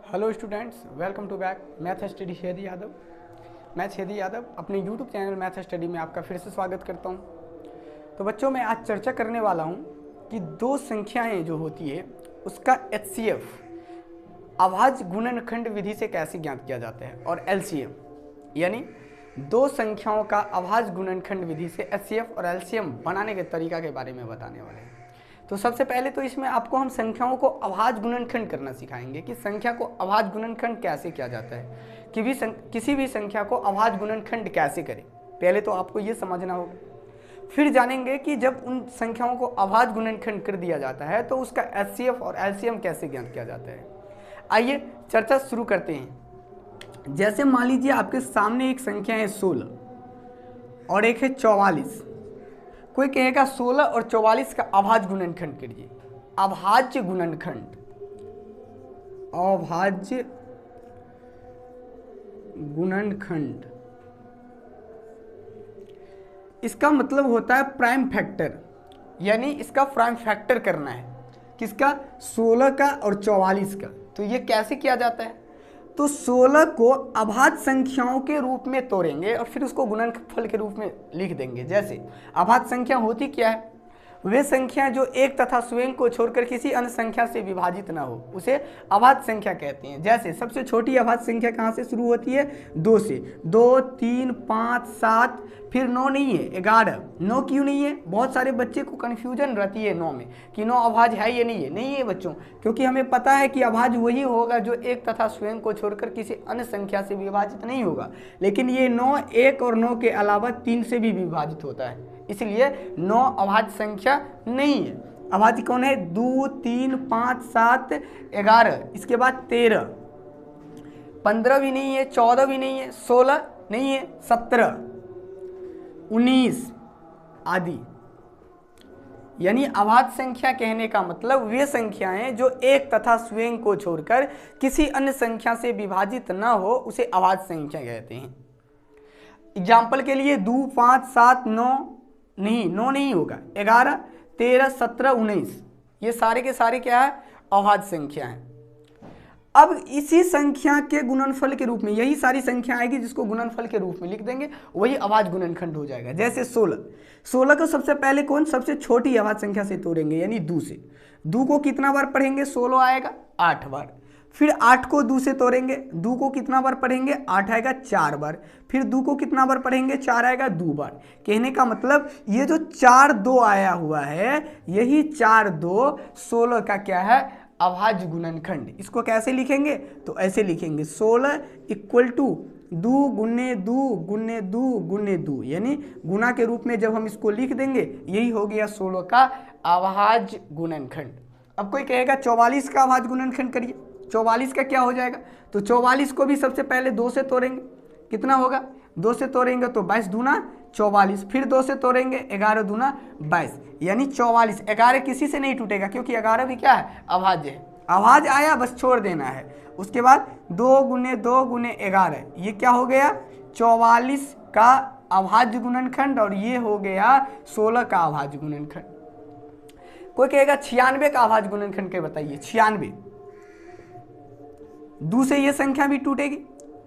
Hello students, welcome to back math study Shedi Yadav. मैं शेदी यादव अपने YouTube channel math study में आपका फिर से स्वागत करता हूं। तो बच्चों, मैं आज चर्चा करने वाला हूं कि दो संख्याएं जो होती है उसका एचसीएफ अभाज्य गुणनखंड विधि से कैसे ज्ञात किया जाता है, और एलसीएम यानी दो संख्याओं का अभाज्य गुणनखंड विधि से एचसीएफ और एलसीएम बनाने के तरीका के बारे में बताने वाले हैं। तो सबसे पहले तो इसमें आपको हम संख्याओं को अभाज्य गुणनखंड करना सिखाएंगे कि संख्या को अभाज्य गुणनखंड कैसे किया जाता है, कि किसी भी संख्या को अभाज्य गुणनखंड कैसे करें। पहले तो आपको ये समझना होगा, फिर जानेंगे कि जब उन संख्याओं को अभाज्य गुणनखंड कर दिया जाता है तो उसका एचसीएफ और एलसीएम कैसे ज्ञात किया जाता है। आइए चर्चा शुरू करते हैं। जैसे मान लीजिए आपके सामने एक संख्या है 16 और एक है 44। कोई कहेगा 16 और 44 का अभाज्य गुणनखंड करिए। अभाज्य गुणनखंड, अभाज्य गुणनखंड इसका मतलब होता है प्राइम फैक्टर, यानी इसका प्राइम फैक्टर करना है। किसका? 16 का और 44 का। तो ये कैसे किया जाता है? तो 16 को अभाज्य संख्याओं के रूप में तोड़ेंगे और फिर उसको गुणनफल के रूप में लिख देंगे। जैसे अभाज्य संख्या होती क्या है? वे संख्या जो एक तथा स्वयं को छोड़कर किसी अन्य संख्या से विभाजित ना हो उसे अभाज्य संख्या कहते हैं। जैसे सबसे छोटी अभाज्य संख्या कहाँ से शुरू होती है? 2 से। 2, 3, 5, 7, फिर 9 नहीं है, 11। 9 क्यों नहीं है? बहुत सारे बच्चे को कन्फ्यूजन रहती है 9 में कि 9 अभाज्य है या नहीं है बच्चों, क्योंकि हमें पता है कि अभाज्य वही होगा जो एक तथा स्वयं को छोड़कर किसी अन्य संख्या से विभाजित नहीं होगा। लेकिन ये 9 1 और 9 के अलावा 3 से भी विभाजित होता है, इसलिए 9 अभाज्य संख्या नहीं है। अभाज्य कौन है? 2, 3, 5, 7, 11, इसके बाद 13, 15 भी नहीं है, 14 भी नहीं है, 16 नहीं है, 17, 19 आदि। यानी अभाज्य संख्या कहने का मतलब वे संख्याएं जो एक तथा स्वयं को छोड़कर किसी अन्य संख्या से विभाजित न हो उसे अभाज्य संख्या कहते हैं। एग्जाम्पल के लिए 2, 5, 7, 9 नहीं, 9 नहीं होगा, 11, 13, 17, 19, ये सारे के सारे क्या है? अभाज्य संख्या है। अब इसी संख्या के गुणनफल के रूप में यही सारी संख्या आएगी जिसको गुणनफल के रूप में लिख देंगे, वही अभाज्य गुणनखंड हो जाएगा। जैसे 16 को सबसे पहले कौन? सबसे छोटी अभाज्य संख्या से तोड़ेंगे, यानी 2 से। 2 को कितना बार पढ़ेंगे? 16 आएगा 8 बार। फिर 8 को 2 से तोड़ेंगे, 2 को कितना बार पढ़ेंगे? 8 आएगा 4 बार। फिर 2 को कितना बार पढ़ेंगे? 4 आएगा 2 बार। कहने का मतलब ये जो 4 2 आया हुआ है, यही 4 2 16 का क्या है? अभाज्य गुणनखंड। इसको कैसे लिखेंगे? तो ऐसे लिखेंगे 16 इक्वल टू 2 गुने 2 गुने 2 गुने 2, यानी गुना के रूप में जब हम इसको लिख देंगे यही हो गया 16 का अभाज्य गुणनखंड। अब कोई कहेगा 44 का अभाज्य गुणनखंड करिए। 44 का क्या हो जाएगा? तो 44 को भी सबसे पहले 2 से तोड़ेंगे, कितना होगा? 2 से तोड़ेंगे तो 22 दूना 44, फिर 2 से तोड़ेंगे 11 दूना 22, यानी 44। 11 किसी से नहीं टूटेगा क्योंकि 11 भी क्या है? अभाज्य है। अभाज्य आया बस छोड़ देना है। उसके बाद 2 गुने 2 गुने 11, ये क्या हो गया? 44 का अभाज्य गुणनखंड, और ये हो गया 16 का अभाज्य गुणनखंड। कोई कहेगा 96 का अभाज्य गुणनखंड के बताइए। 96, 2 से ये संख्या भी टूटेगी,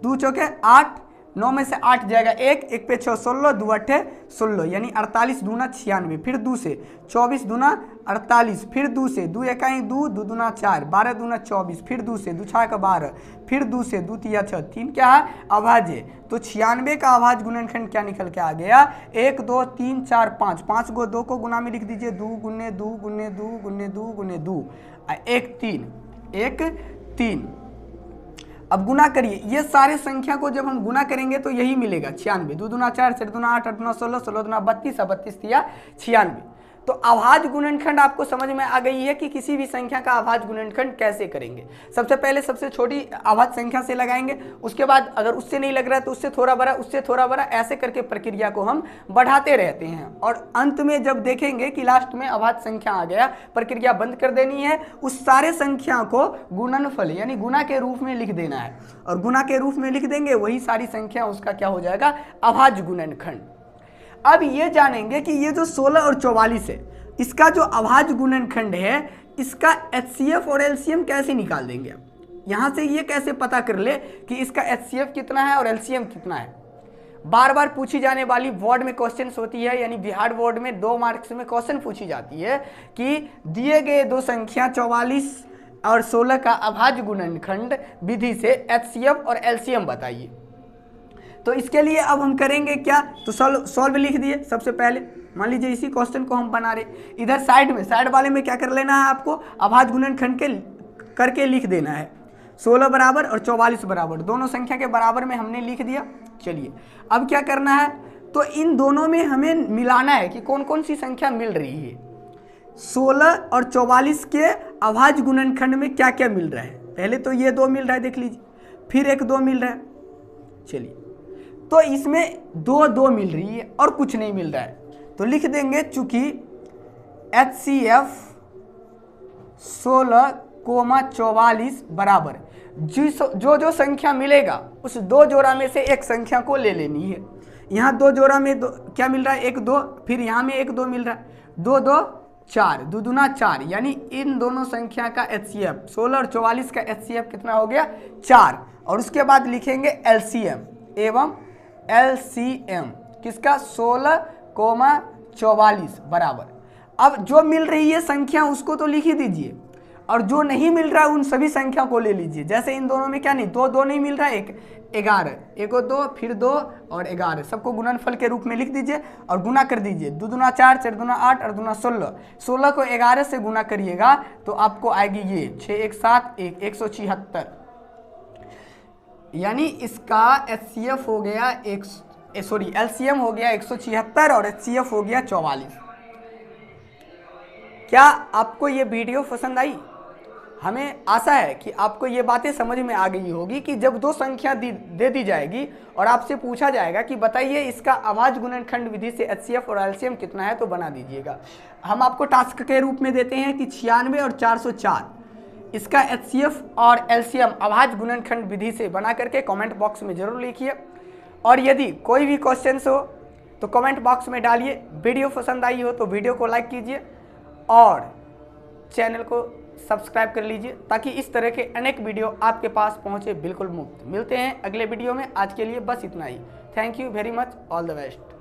2 चौके 8, 9 में से 8 जाएगा 1, 1 पे 6 16, 2 8 16, यानी 48 दूना 96। फिर 2 से 24 दूना 48, फिर 2 से 2 1 2, 2 दूना 4, 12 दूना 24, फिर 2 से 2 6 12, फिर 2 से 2 3 6, 3 क्या है? अभाज्य। तो 96 का अभाज्य गुणनखंड क्या निकल के आ गया? 1 2 3 4 5, 5 को 2 को गुना में लिख दीजिए, 2 गुने 2 गुने 2 गुने 2 गुने 2, 1 3, 1 3। अब गुना करिए, ये सारे संख्या को जब हम गुना करेंगे तो यही मिलेगा 96। 2 दूना 4, 4 दूना 8, 8 दूना 16, 16 दूना 32, 32 दिया 96। तो अभाज्य गुणनखंड आपको समझ में आ गई है कि किसी भी संख्या का अभाज्य गुणनखंड कैसे करेंगे। सबसे पहले सबसे छोटी अभाज्य संख्या से लगाएंगे, उसके बाद अगर उससे नहीं लग रहा है तो उससे थोड़ा बड़ा, उससे थोड़ा बड़ा, ऐसे करके प्रक्रिया को हम बढ़ाते रहते हैं। और अंत में जब देखेंगे कि लास्ट में अभाज्य संख्या आ गया, प्रक्रिया बंद कर देनी है। उस सारे संख्या को गुणनफल यानी गुना के रूप में लिख देना है, और गुना के रूप में लिख देंगे वही सारी संख्या उसका क्या हो जाएगा? अभाज्य गुणनखंड। अब ये जानेंगे कि ये जो 16 और 44 है, इसका जो अभाज्य गुणनखंड है, इसका एचसीएफ और एलसीएम कैसे निकाल देंगे। यहाँ से ये कैसे पता कर ले कि इसका HCF कितना है और LCM कितना है। बार बार पूछी जाने वाली बोर्ड में क्वेश्चन होती है, यानी बिहार बोर्ड में 2 मार्क्स में क्वेश्चन पूछी जाती है कि दिए गए दो संख्या 44 और 16 का अभाज्य गुणनखंड विधि से HCF और LCM बताइए। तो इसके लिए अब हम करेंगे क्या, तो सॉल्व लिख दिए। सबसे पहले मान लीजिए इसी क्वेश्चन को हम बना रहे, इधर साइड वाले में क्या कर लेना है, आपको अभाज्य गुणनखंड के करके लिख देना है। 16 बराबर और 44 बराबर, दोनों संख्या के बराबर में हमने लिख दिया। चलिए अब क्या करना है, तो इन दोनों में हमें मिलाना है कि कौन कौन सी संख्या मिल रही है। 16 और 44 के अभाज्य गुणनखंड में क्या क्या मिल रहा है। पहले तो ये 2 मिल रहा है, देख लीजिए, फिर एक 2 मिल रहा है। चलिए तो इसमें 2 मिल रही है और कुछ नहीं मिल रहा है, तो लिख देंगे चूंकि HCF 16,44 बराबर जो संख्या मिलेगा उस 2 जोड़ा में से एक संख्या को ले लेनी है। यहाँ 2 जोड़ा में क्या मिल रहा है, 1 2, फिर यहाँ में 1 2 मिल रहा है, 2 2 4, 2 दूना 4, यानी इन दोनों संख्या का HCF 16 और 44 का HCF कितना हो गया 4। और उसके बाद लिखेंगे LCM एवं LCM किसका 16,44 बराबर। अब जो मिल रही है संख्या उसको तो लिख ही दीजिए, और जो नहीं मिल रहा है उन सभी संख्या को ले लीजिए। जैसे इन दोनों में क्या नहीं, 2 नहीं मिल रहा है, 11, 1 2 फिर 2 और 11, सबको गुणनफल के रूप में लिख दीजिए और गुना कर दीजिए। 2 दूना 4, 4 दूना 8 और 2 16, 16 को 11 से गुना करिएगा तो आपको आएगी ये 6 1 7 1 176, यानी इसका HCF हो गया LCM हो गया 176 और HCF हो गया 44। क्या आपको ये वीडियो पसंद आई? हमें आशा है कि आपको ये बातें समझ में आ गई होगी कि जब 2 संख्या दे दी जाएगी और आपसे पूछा जाएगा कि बताइए इसका अभाज्य गुणनखंड विधि से HCF और LCM कितना है, तो बना दीजिएगा। हम आपको टास्क के रूप में देते हैं कि 96 और 404 इसका HCF और LCM अभाज्य गुणनखंड विधि से बना करके कमेंट बॉक्स में जरूर लिखिए। और यदि कोई भी क्वेश्चन हो तो कमेंट बॉक्स में डालिए। वीडियो पसंद आई हो तो वीडियो को लाइक कीजिए और चैनल को सब्सक्राइब कर लीजिए ताकि इस तरह के अनेक वीडियो आपके पास पहुंचे बिल्कुल मुफ्त। मिलते हैं अगले वीडियो में, आज के लिए बस इतना ही। Thank you very much, all the best.